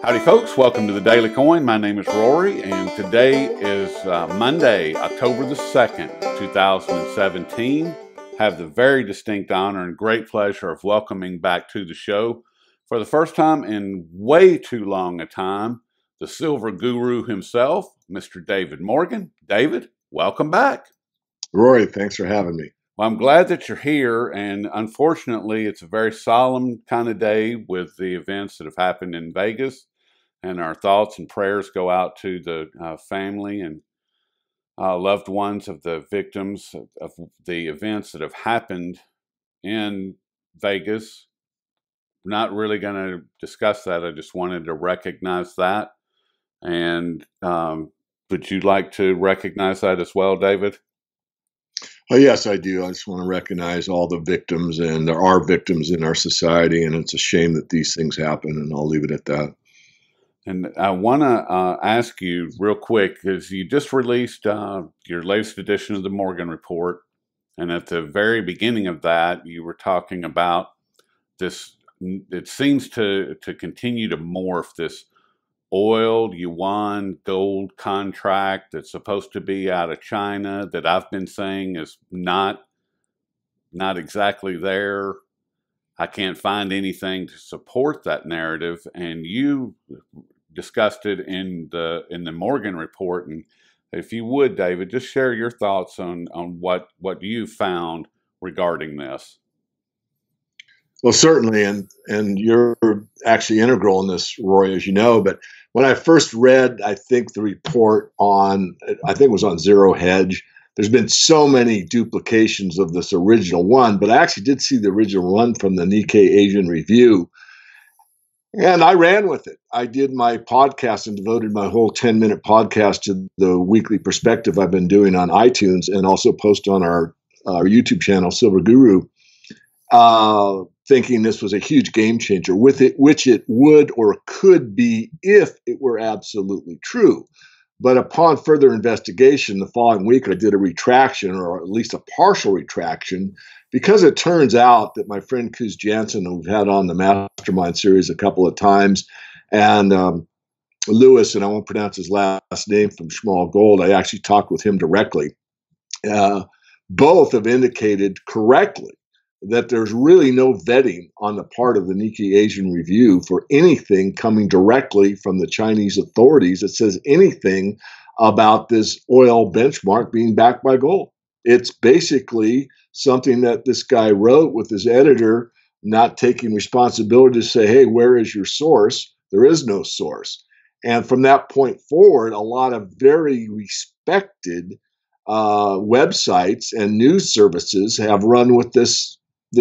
Howdy folks, welcome to the Daily Coin. My name is Rory and today is Monday, October the 2nd, 2017. Have the very distinct honor and great pleasure of welcoming back to the show for the first time in way too long a time, the silver guru himself, Mr. David Morgan. David, welcome back. Rory, thanks for having me. Well, I'm glad that you're here, and unfortunately, it's a very solemn kind of day with the events that have happened in Vegas, and our thoughts and prayers go out to the family and loved ones of the victims of the events that have happened in Vegas. I'm not really going to discuss that. I just wanted to recognize that. And would you like to recognize that as well, David? Oh, yes, I do. I just want to recognize all the victims, and there are victims in our society, and it's a shame that these things happen, and I'll leave it at that. And I want to ask you real quick, because you just released your latest edition of the Morgan Report, and at the very beginning of that, you were talking about this, it seems to continue to morph, this oil yuan gold contract that's supposed to be out of China that I've been saying is not exactly there. I can't find anything to support that narrative, and you discussed it in the Morgan Report. And if you would, David, just share your thoughts on what you found regarding this. Well, certainly, and you're actually integral in this, Roy, as you know. But when I first read, I think the report I think it was on Zero Hedge. There's been so many duplications of this original one, but I actually did see the original one from the Nikkei Asian Review, and I ran with it. I did my podcast and devoted my whole 10-minute podcast to the weekly perspective I've been doing on iTunes, and also post on our YouTube channel, Silver Guru. Thinking this was a huge game changer, with it, which it would or could be if it were absolutely true. But upon further investigation, the following week, I did a retraction, or at least a partial retraction, because it turns out that my friend Kuz Jansen, who we've had on the Mastermind series a couple of times, and Lewis, and I won't pronounce his last name, from Small Gold, I actually talked with him directly. Both have indicated correctly that there's really no vetting on the part of the Nikkei Asian Review for anything coming directly from the Chinese authorities that says anything about this oil benchmark being backed by gold. It's basically something that this guy wrote with his editor, not taking responsibility to say, hey, where is your source? There is no source. And from that point forward, a lot of very respected websites and news services have run with this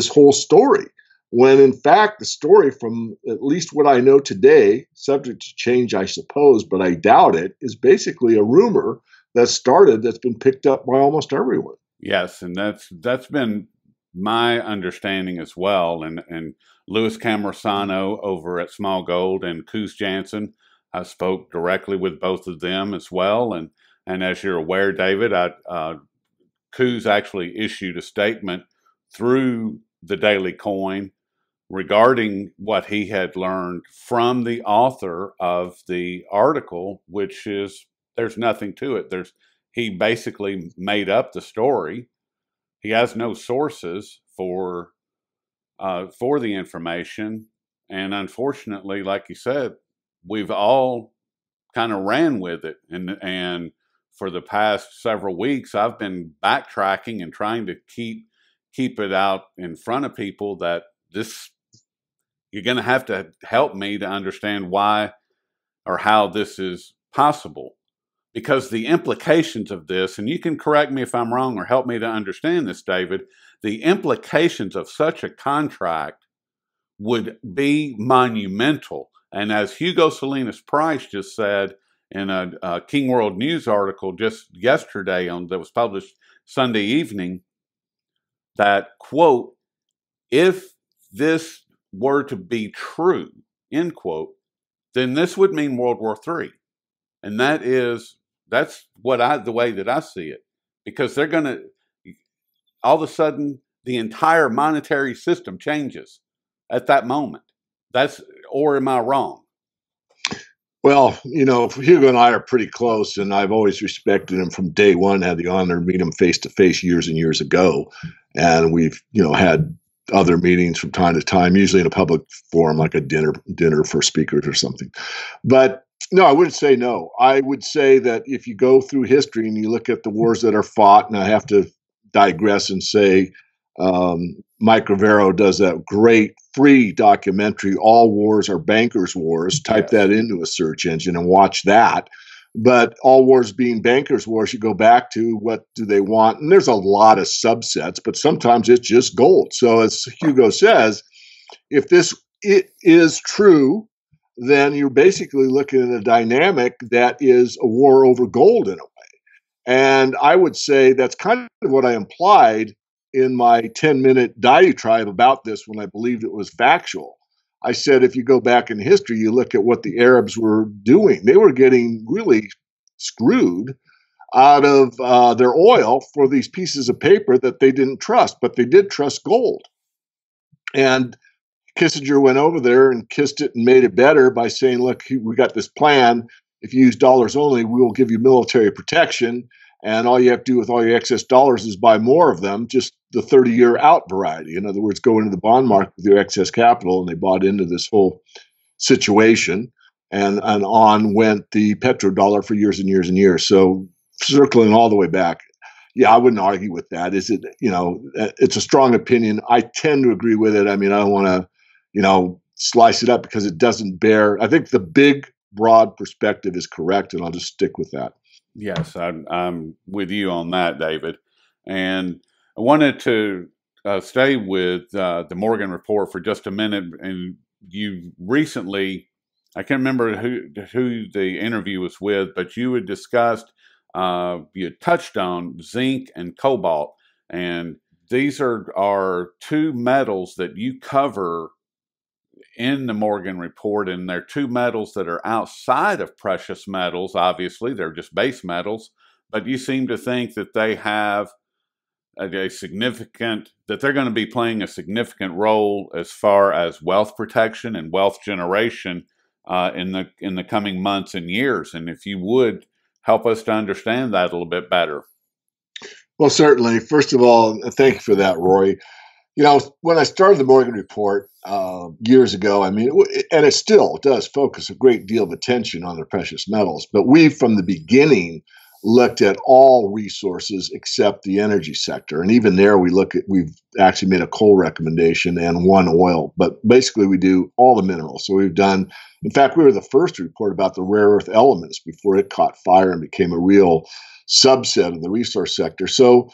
whole story, when in fact the story, from at least what I know today, subject to change I suppose, but I doubt it, is basically a rumor that's been picked up by almost everyone. Yes, and that's been my understanding as well. And Louis Camersano over at Small Gold and Kuz Jansen, I spoke directly with both of them as well. And as you're aware, David, Kuz actually issued a statement through the Daily Coin regarding what he had learned from the author of the article, which is, there's nothing to it. He basically made up the story. He has no sources for the information, and unfortunately, like you said, we've all kind of ran with it, and for the past several weeks, I've been backtracking and trying to keep it out in front of people that you're going to have to help me to understand why or how this is possible. Because the implications of this, and you can correct me if I'm wrong or help me to understand this, David, the implications of such a contract would be monumental. And as Hugo Salinas Price just said in a King World News article just yesterday that was published Sunday evening, that, quote, if this were to be true, end quote, then this would mean World War III. And that's the way that I see it. Because they're going to, all of a sudden, the entire monetary system changes at that moment. Or am I wrong? Well, Hugo and I are pretty close, and I've always respected him from day one. Had the honor to meet him face to face years and years ago, and we've had other meetings from time to time, usually in a public forum like a dinner for speakers or something. But no, I wouldn't say no. I would say that if you go through history and you look at the wars that are fought, and I have to digress and say, Mike Rivero does a great free documentary, All Wars Are Bankers' Wars. Type Yes. that into a search engine and watch that. But all wars being bankers' wars, you go back to what do they want? And there's a lot of subsets, but sometimes it's just gold. So as Hugo says, if it is true, then you're basically looking at a dynamic that is a war over gold in a way. And I would say that's kind of what I implied in my 10-minute diatribe about this when I believed it was factual. I said, if you go back in history, you look at what the Arabs were doing, they were getting really screwed out of their oil for these pieces of paper that they didn't trust, but they did trust gold. And Kissinger went over there and kissed it and made it better by saying, look, we got this plan. If you use dollars only, we will give you military protection. And all you have to do with all your excess dollars is buy more of them, just the 30-year out variety. In other words, go into the bond market with your excess capital. And they bought into this whole situation. And on went the petrodollar for years and years and years. So circling all the way back, yeah, I wouldn't argue with that. Is it, it's a strong opinion. I tend to agree with it. I mean, I don't want to, slice it up because it doesn't bear. I think the big, broad perspective is correct, and I'll just stick with that. Yes, I'm with you on that, David. And I wanted to stay with the Morgan Report for just a minute. And you recently, I can't remember who the interview was with, but you had discussed, you had touched on zinc and cobalt. And these are two metals that you cover in the Morgan Report, and they're two metals that are outside of precious metals. Obviously, they're just base metals, but you seem to think that they have a significant, that they're going to be playing a significant role as far as wealth protection and wealth generation in the coming months and years. And if you would help us to understand that a little bit better. Well, certainly. First of all, thank you for that, Roy. When I started the Morgan Report years ago, and it still does focus a great deal of attention on the precious metals, but we, from the beginning, looked at all resources except the energy sector. And even there, we've actually made a coal recommendation and one oil, but basically we do all the minerals. So in fact, we were the first to report about the rare earth elements before it caught fire and became a real subset of the resource sector. So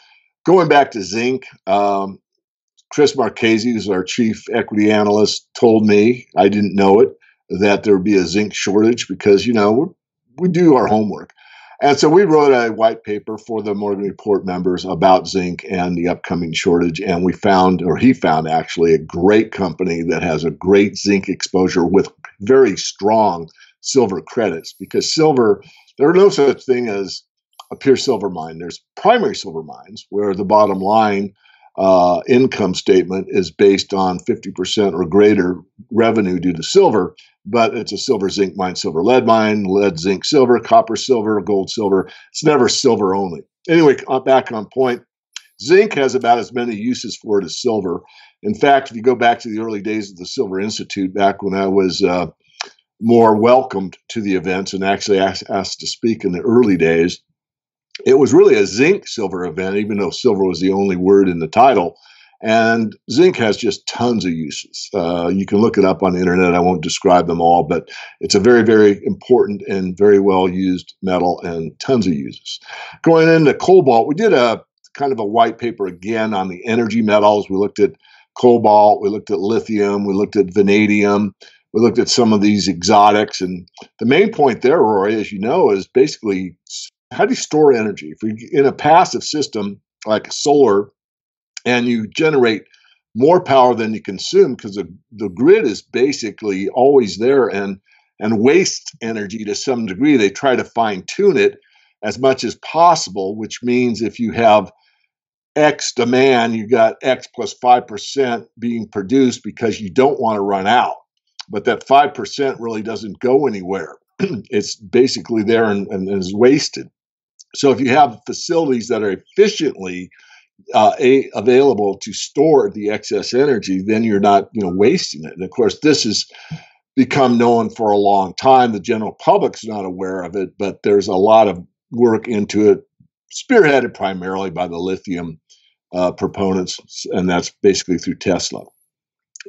going back to zinc, Chris Marchese, who's our chief equity analyst, told me, I didn't know it, that there would be a zinc shortage because, we do our homework. And so we wrote a white paper for the Morgan Report members about zinc and the upcoming shortage. And he found actually, a great company that has a great zinc exposure with very strong silver credits, because silver, there are no such thing as a pure silver mine. There's primary silver mines where the bottom line income statement is based on 50% or greater revenue due to silver, but it's a silver zinc mine, silver lead mine, lead zinc silver, copper silver, gold silver. It's never silver only. Anyway, back on point, zinc has about as many uses for it as silver. In fact, if you go back to the early days of the Silver Institute, back when I was more welcomed to the events and actually asked to speak in the early days, it was really a zinc silver event, even though silver was the only word in the title. And zinc has just tons of uses. You can look it up on the internet. I won't describe them all, but it's a very, very important and very well used metal and tons of uses. Going into cobalt, we did a kind of a white paper again on the energy metals. We looked at cobalt, we looked at lithium, we looked at vanadium, we looked at some of these exotics. And the main point there, Roy, as you know, is basically, how do you store energy? If you're in a passive system like solar and you generate more power than you consume, because the grid is basically always there and wastes energy to some degree, they try to fine tune it as much as possible, which means if you have X demand, you got X plus 5% being produced because you don't want to run out. But that 5% really doesn't go anywhere. it's basically there and is wasted. So if you have facilities that are efficiently available to store the excess energy, then you're not, wasting it. And of course, this has become known for a long time. The general public's not aware of it, but there's a lot of work into it, spearheaded primarily by the lithium proponents, and that's basically through Tesla.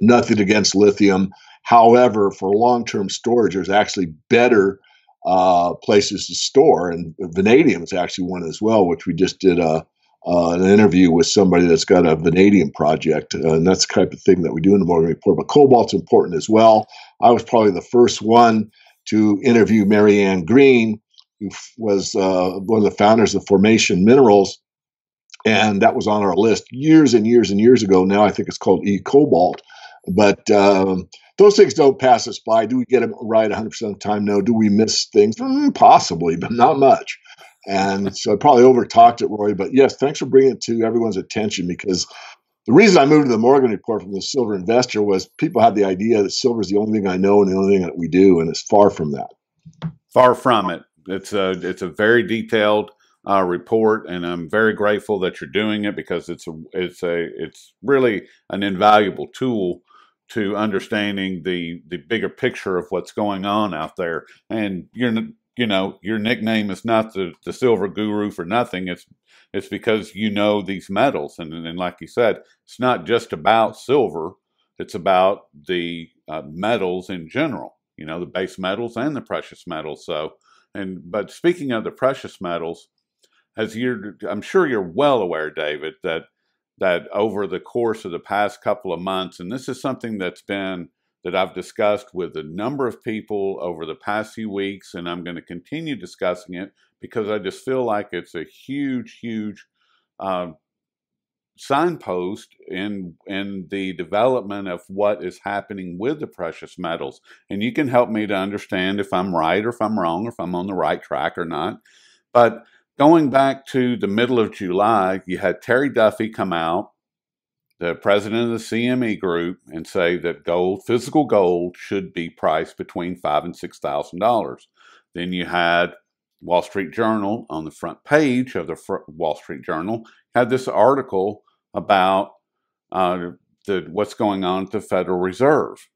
Nothing against lithium. However, for long-term storage, there's actually better places to store, and vanadium is actually one as well, which we just did an interview with somebody that's got a vanadium project, and that's the type of thing that we do in the morning report. But cobalt's important as well. I was probably the first one to interview Mary Ann Green, who was one of the founders of Formation Minerals, and that was on our list years and years and years ago. Now I think it's called e-cobalt. But those things don't pass us by. Do we get them right 100% of the time? No. Do we miss things? Possibly, but not much. And so I probably over-talked it, Roy. But yes, thanks for bringing it to everyone's attention, because the reason I moved to the Morgan Report from the Silver Investor was people had the idea that silver is the only thing I know and the only thing that we do, and it's far from that. Far from it. It's a very detailed report, and I'm very grateful that you're doing it, because it's really an invaluable tool to understanding the bigger picture of what's going on out there. And your nickname is not the silver guru for nothing. It's because these metals, and like you said, it's not just about silver. It's about the metals in general. The base metals and the precious metals. But speaking of the precious metals, I'm sure you're well aware, David, that over the course of the past couple of months, and this is something that I've discussed with a number of people over the past few weeks, and I'm going to continue discussing it because I just feel like it's a huge, huge signpost in the development of what is happening with the precious metals. And you can help me to understand if I'm right or if I'm wrong, or if I'm on the right track or not. But going back to the middle of July, you had Terry Duffy come out, the president of the CME Group, and say that physical gold, should be priced between $5,000 and $6,000. Then you had Wall Street Journal on the front page of the Wall Street Journal had this article about what's going on at the Federal Reserve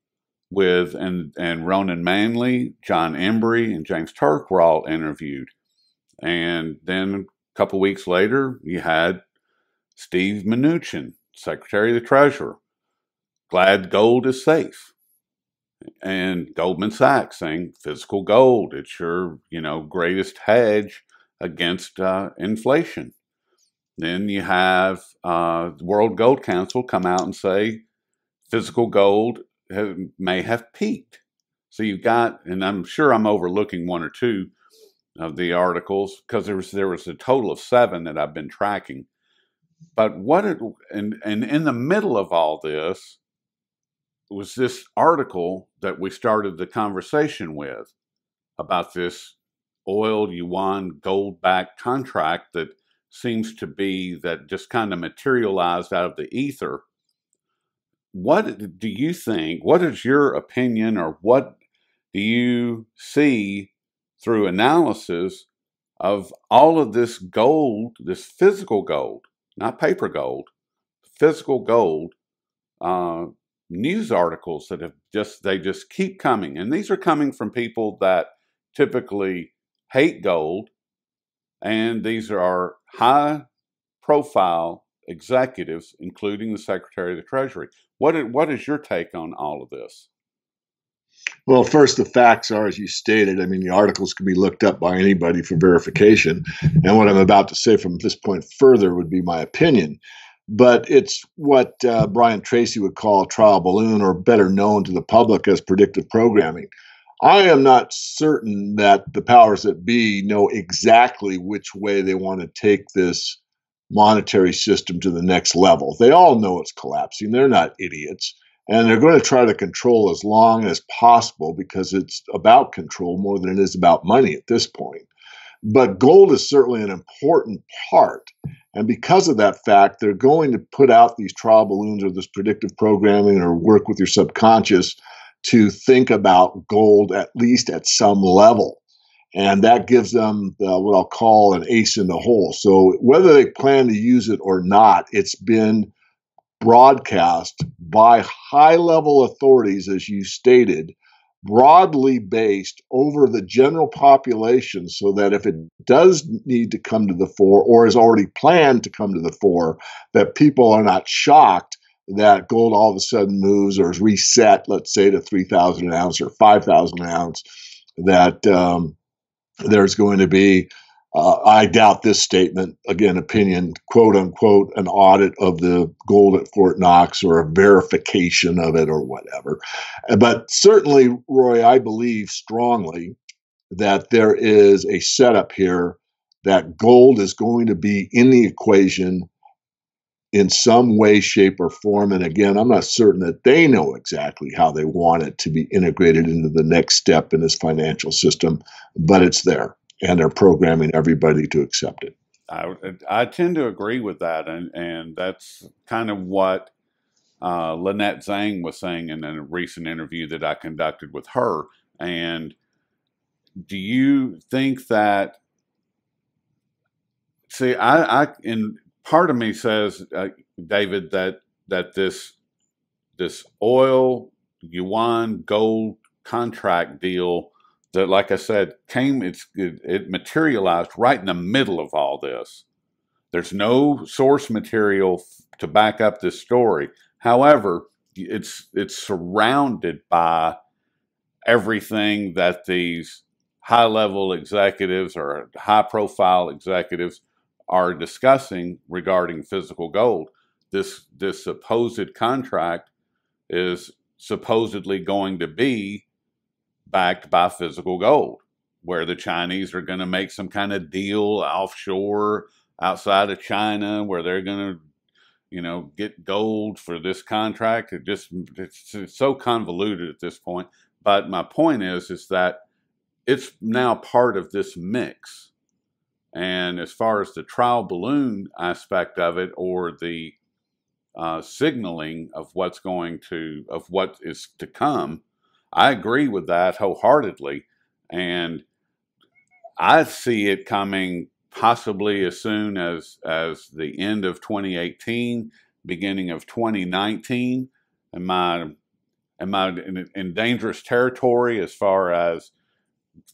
and Ronan Manley, John Embry, and James Turk were all interviewed. And then a couple weeks later, you had Steve Mnuchin, Secretary of the Treasury, glad gold is safe. And Goldman Sachs saying physical gold, it's your greatest hedge against inflation. Then you have the World Gold Council come out and say physical gold may have peaked. So you've got, and I'm sure I'm overlooking one or two of the articles, because there was a total of 7 that I've been tracking. But and in the middle of all this was this article that we started the conversation with about this oil yuan gold-backed contract that seems to be that just kind of materialized out of the ether. What do you think? What is your opinion, or what do you see through analysis of all of this gold, this physical gold, not paper gold, physical gold, news articles that they just keep coming? And these are coming from people that typically hate gold, and these are high profile executives, including the Secretary of the Treasury. What is your take on all of this? Well, first, the facts are, as you stated. I mean, the articles can be looked up by anybody for verification. And what I'm about to say from this point further would be my opinion. But it's what Brian Tracy would call a trial balloon, or better known to the public as predictive programming. I am not certain that the powers that be know exactly which way they want to take this monetary system to the next level. They all know it's collapsing. They're not idiots. And they're going to try to control as long as possible, because it's about control more than it is about money at this point. But gold is certainly an important part. And because of that fact, they're going to put out these trial balloons, or this predictive programming, or work with your subconscious to think about gold at least at some level. And that gives them what I'll call an ace in the hole. So whether they plan to use it or not, it's been broadcast by high-level authorities, as you stated, broadly based over the general population, so that if it does need to come to the fore or is already planned to come to the fore, that people are not shocked that gold all of a sudden moves or is reset, let's say, to 3,000 an ounce or 5,000 an ounce, that there's going to be, I doubt this statement, again, opinion, quote unquote, an audit of the gold at Fort Knox or a verification of it or whatever. But certainly, Roy, I believe strongly that there is a setup here that gold is going to be in the equation in some way, shape, or form. And again, I'm not certain that they know exactly how they want it to be integrated into the next step in this financial system, but it's there, and they're programming everybody to accept it. I tend to agree with that, and that's kind of what Lynette Zhang was saying in a recent interview that I conducted with her. And do you think that? See, and part of me says, David, that this oil yuan gold contract deal that, like I said, it materialized right in the middle of all this. There's no source material to back up this story. However, it's surrounded by everything that these high-level executives or high-profile executives are discussing regarding physical gold. This supposed contract is supposedly going to be backed by physical gold, where the Chinese are going to make some kind of deal offshore outside of China where they're going to, get gold for this contract. It's so convoluted at this point. But my point is that it's now part of this mix. And as far as the trial balloon aspect of it, or the signaling of what is to come, I agree with that wholeheartedly. And I see it coming possibly as soon as the end of 2018, beginning of 2019. Am I in dangerous territory as far as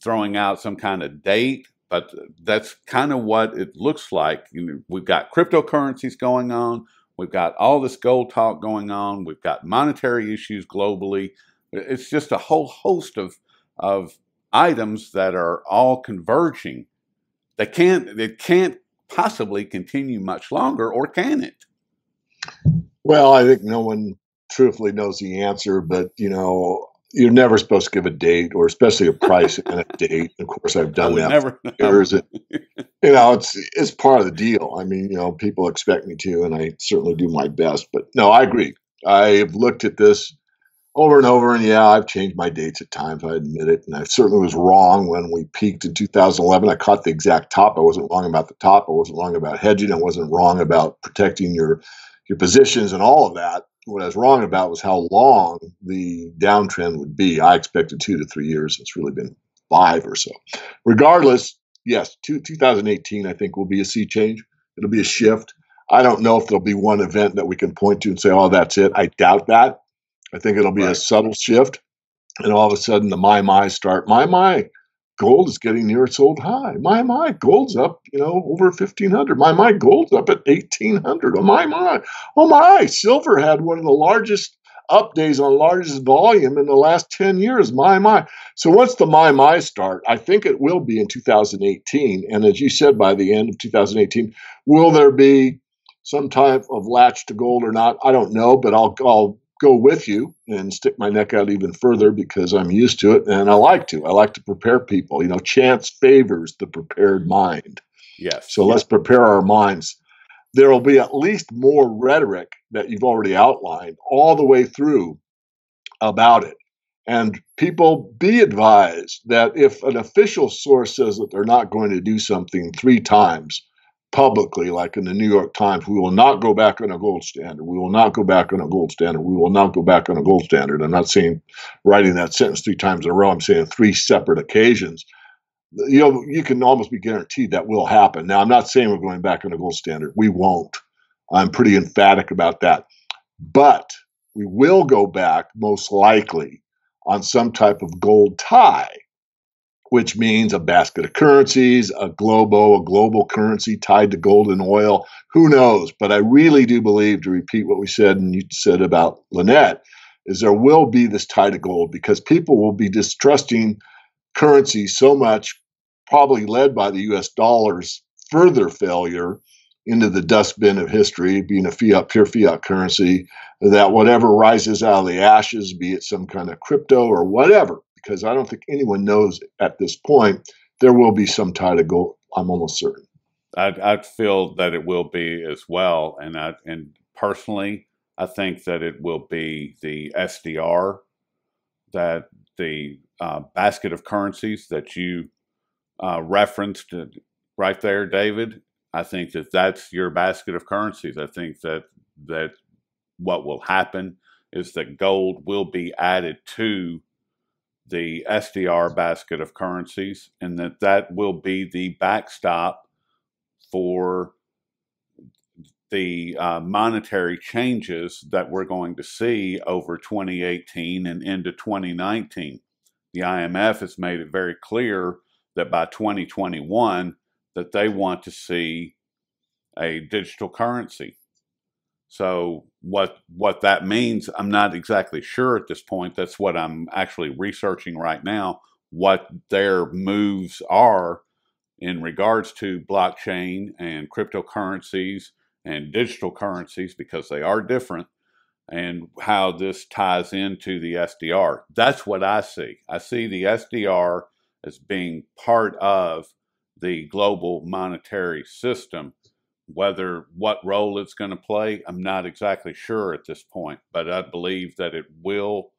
throwing out some kind of date? But that's kind of what it looks like. We've got cryptocurrencies going on. We've got all this gold talk going on. We've got monetary issues globally. It's just a whole host of items that are all converging. It can't possibly continue much longer, or can it? Well, I think no one truthfully knows the answer, but you're never supposed to give a date, or especially a price and a date. Of course, I've done that for years. It's part of the deal. I mean, people expect me to, and I certainly do my best. But no, I agree. I've looked at this over and over, and yeah, I've changed my dates at times. I admit it, and I certainly was wrong when we peaked in 2011. I caught the exact top. I wasn't wrong about the top. I wasn't wrong about hedging. I wasn't wrong about protecting your positions and all of that. What I was wrong about was how long the downtrend would be. I expected 2 to 3 years. It's really been 5 or so. Regardless, yes, 2018, I think, will be a sea change. It'll be a shift. I don't know if there'll be one event that we can point to and say, oh, that's it. I doubt that. I think it'll be a subtle shift. And all of a sudden, the my start. My, gold is getting near its old high. My, gold's up, over 1,500. My, gold's up at 1,800. Oh my, silver had one of the largest up days on largest volume in the last 10 years. My. So once the my start, I think it will be in 2018. And as you said, by the end of 2018, will there be some type of latch to gold or not? I don't know, but I'll go with you and stick my neck out even further because I'm used to it, and I like to prepare people. Chance favors the prepared mind. Yes. So let's prepare our minds. There will be at least more rhetoric that you've already outlined all the way through about it. And people, be advised that if an official source says that they're not going to do something 3 times, publicly, like in the New York Times, we will not go back on a gold standard. We will not go back on a gold standard. We will not go back on a gold standard. I'm not saying writing that sentence 3 times in a row. I'm saying 3 separate occasions. You can almost be guaranteed that will happen. Now, I'm not saying we're going back on a gold standard. We won't. I'm pretty emphatic about that. But we will go back, most likely, on some type of gold tie, which means a basket of currencies, a global currency tied to gold and oil. Who knows? But I really do believe, to repeat what we said and you said about Lynette, is there will be this tie to gold because people will be distrusting currency so much, probably led by the US dollar's further failure into the dustbin of history, being a pure fiat currency, that whatever rises out of the ashes, be it some kind of crypto or whatever, because I don't think anyone knows at this point, there will be some tie to gold. I'm almost certain. I feel that it will be as well, and personally, I think that it will be the SDR, that the basket of currencies that you referenced right there, David. I think that that's your basket of currencies. I think that what will happen is that gold will be added to the SDR basket of currencies, and that will be the backstop for the monetary changes that we're going to see over 2018 and into 2019. The IMF has made it very clear that by 2021 that they want to see a digital currency. So what that means, I'm not exactly sure at this point. That's what I'm actually researching right now, what their moves are in regards to blockchain and cryptocurrencies and digital currencies, because they are different, and how this ties into the SDR. That's what I see. I see the SDR as being part of the global monetary system. What role it's going to play, I'm not exactly sure at this point, but I believe that it will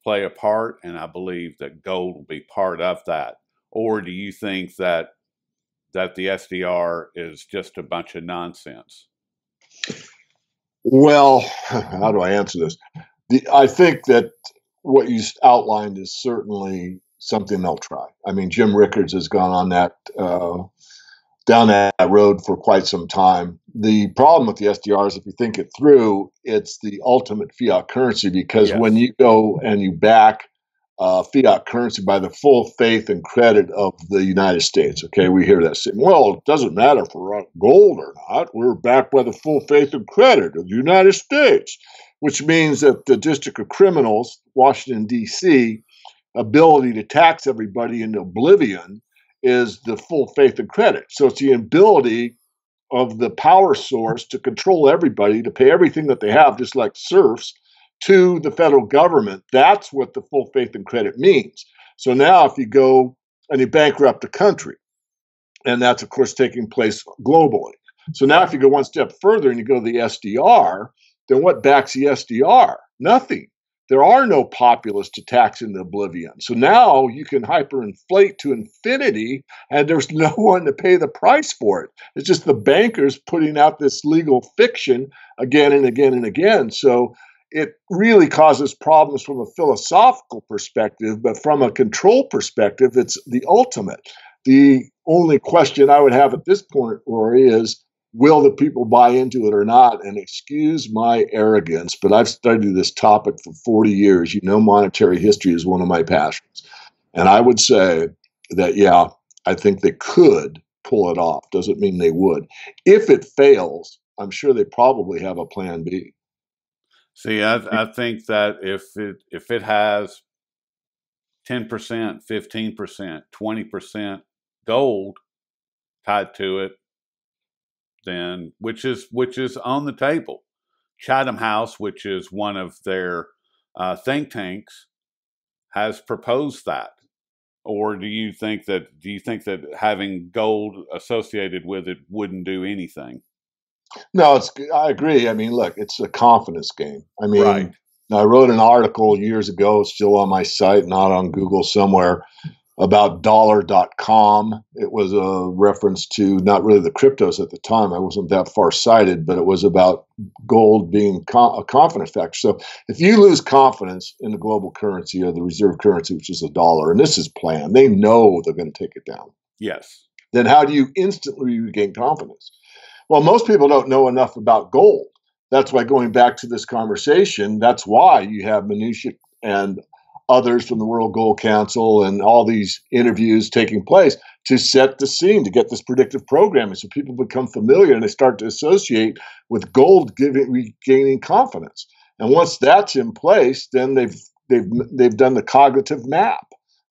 play a part, and I believe that gold will be part of that. Or do you think that the SDR is just a bunch of nonsense? Well, how do I answer this? I think that what you outlined is certainly something they'll try. I mean, Jim Rickards has gone on that down that road for quite some time. The problem with the SDR is, if you think it through, it's the ultimate fiat currency, because when Yes. you go and you back fiat currency by the full faith and credit of the United States, okay, we hear that saying, well, it doesn't matter if we're on gold or not. We're backed by the full faith and credit of the United States, which means that the District of Criminals, Washington, D.C., ability to tax everybody into oblivion is the full faith and credit. So it's the ability of the power source to control everybody, to pay everything that they have, just like serfs, to the federal government. That's what the full faith and credit means. So now if you go and you bankrupt a country, and that's, of course, taking place globally. So now if you go one step further and you go to the SDR, then what backs the SDR? Nothing. There are no populists to tax into oblivion. So now you can hyperinflate to infinity, and there's no one to pay the price for it. It's just the bankers putting out this legal fiction again and again and again. So it really causes problems from a philosophical perspective, but from a control perspective, it's the ultimate. The only question I would have at this point, Rory, is will the people buy into it or not? And excuse my arrogance, but I've studied this topic for 40 years. You know, monetary history is one of my passions. And I would say that, yeah, I think they could pull it off. Doesn't mean they would. If it fails, I'm sure they probably have a plan B. See, I think that if it has 10%, 15%, 20% gold tied to it, then which is on the table. Chatham House, which is one of their think tanks, has proposed that. Or do you think that having gold associated with it wouldn't do anything? No, I agree. I mean, look, it's a confidence game. I Right. mean, I wrote an article years ago, it's still on my site, not on Google somewhere, about dollar.com. It was a reference to not really the cryptos at the time. I wasn't that far sighted, but it was about gold being a confidence factor. So if you lose confidence in the global currency or the reserve currency, which is the dollar, and this is planned, they know they're going to take it down. Yes. Then how do you instantly regain confidence? Well, most people don't know enough about gold. That's why, going back to this conversation, that's why you have Minutia and others from the World Gold Council and all these interviews taking place to set the scene, to get this predictive programming so people become familiar and they start to associate with gold regaining confidence. And once that's in place, then they've done the cognitive map.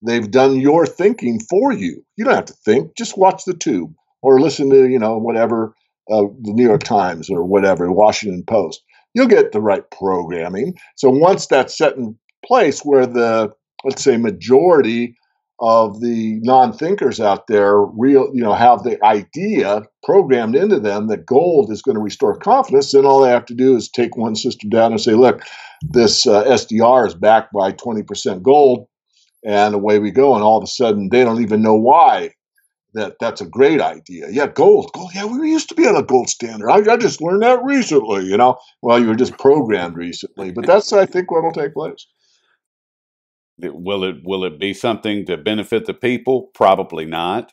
They've done your thinking for you. You don't have to think, just watch the tube or listen to, whatever, the New York Times or whatever, Washington Post. You'll get the right programming. So once that's set in place where the, let's say, majority of the non-thinkers out there have the idea programmed into them that gold is going to restore confidence, then all they have to do is take one system down and say, look, this SDR is backed by 20% gold, and away we go. And all of a sudden, they don't even know why that's a great idea. Yeah, gold. Yeah, we used to be on a gold standard. I just learned that recently, Well, you were just programmed recently. But that's, I think, what will take place. Will it be something to benefit the people? Probably not.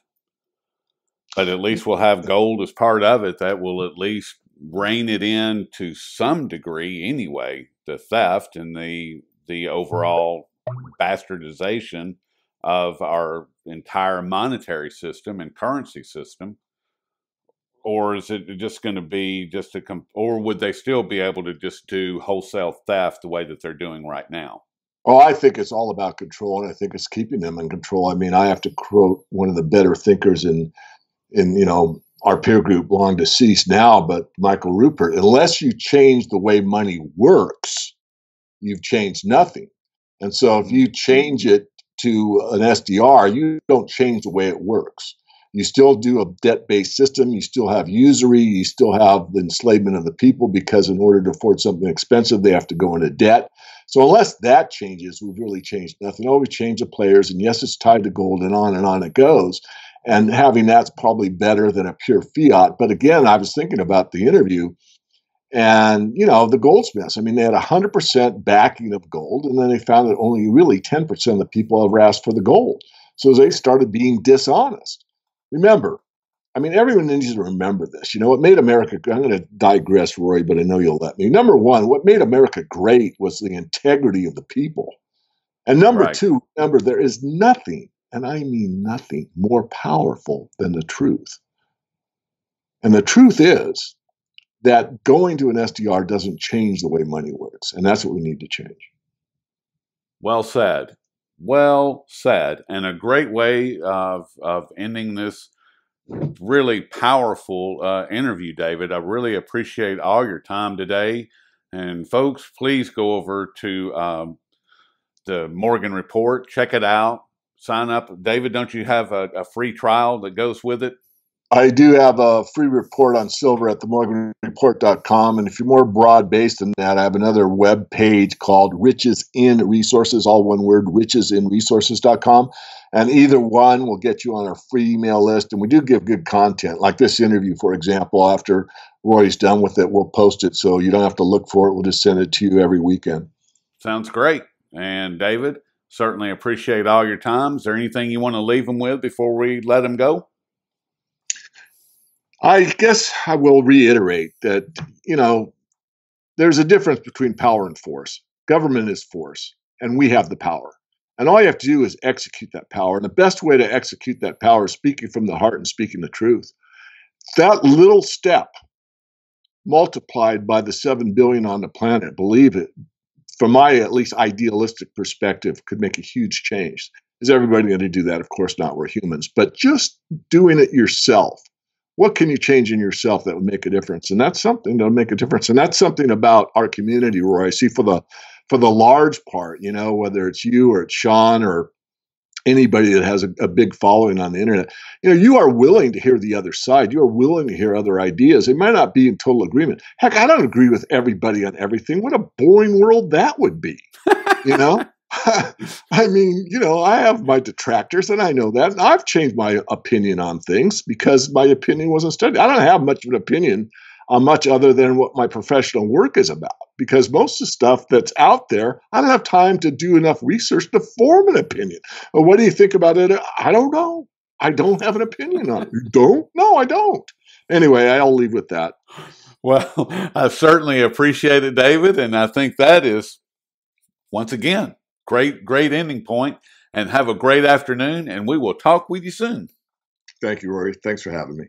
But at least we'll have gold as part of it. That will at least rein it in to some degree anyway, the theft and the overall bastardization of our entire monetary system and currency system. Or is it just going to be or would they still be able to just do wholesale theft the way that they're doing right now? Oh, I think it's all about control, and I think it's keeping them in control. I mean, I have to quote one of the better thinkers in our peer group, long deceased now, but Michael Rupert. Unless you change the way money works, you've changed nothing. And so if you change it to an SDR, you don't change the way it works. You still do a debt-based system. You still have usury. You still have the enslavement of the people, because in order to afford something expensive, they have to go into debt. So unless that changes, we've really changed nothing. Oh, we change the players, and yes, it's tied to gold, and on it goes. And having that's probably better than a pure fiat. But again, I was thinking about the interview, and, the goldsmiths, I mean, they had 100% backing of gold, and then they found that only really 10% of the people ever asked for the gold. So they started being dishonest. Remember, I mean, everyone needs to remember this. What made America, I'm going to digress, Roy, but I know you'll let me. Number one, what made America great was the integrity of the people. And number two, remember, there is nothing, and I mean nothing, more powerful than the truth. And the truth is that going to an SDR doesn't change the way money works. And that's what we need to change. Well said. Well said. And a great way of ending this really powerful interview, David. I really appreciate all your time today. And folks, please go over to the Morgan Report. Check it out. Sign up. David, don't you have a free trial that goes with it? I do have a free report on silver at themorganreport.com. And if you're more broad-based than that, I have another web page called Riches in Resources, all one word, richesinresources.com. And either one will get you on our free email list. And we do give good content, like this interview, for example. After Roy's done with it, we'll post it so you don't have to look for it. We'll just send it to you every weekend. Sounds great. And David, certainly appreciate all your time. Is there anything you want to leave them with before we let them go? I guess I will reiterate that, there's a difference between power and force. Government is force, and we have the power. And all you have to do is execute that power. And the best way to execute that power is speaking from the heart and speaking the truth. That little step multiplied by the 7 billion on the planet, believe it, from my at least idealistic perspective, could make a huge change. Is everybody going to do that? Of course not. We're humans. But just doing it yourself. What can you change in yourself that would make a difference? And that's something that'll make a difference. And that's something about our community, Roy. I see for the large part, whether it's you or it's Sean or anybody that has a big following on the internet, you are willing to hear the other side. You are willing to hear other ideas. It might not be in total agreement. Heck, I don't agree with everybody on everything. What a boring world that would be, I mean, I have my detractors, and I know that. And I've changed my opinion on things because my opinion wasn't studied. I don't have much of an opinion on much other than what my professional work is about, because most of the stuff that's out there, I don't have time to do enough research to form an opinion. Well, what do you think about it? I don't know. I don't have an opinion on it. You don't? No, I don't. Anyway, I'll leave with that. Well, I certainly appreciate it, David. And I think that is, once again, great ending point. And have a great afternoon. And we will talk with you soon. Thank you, Rory. Thanks for having me.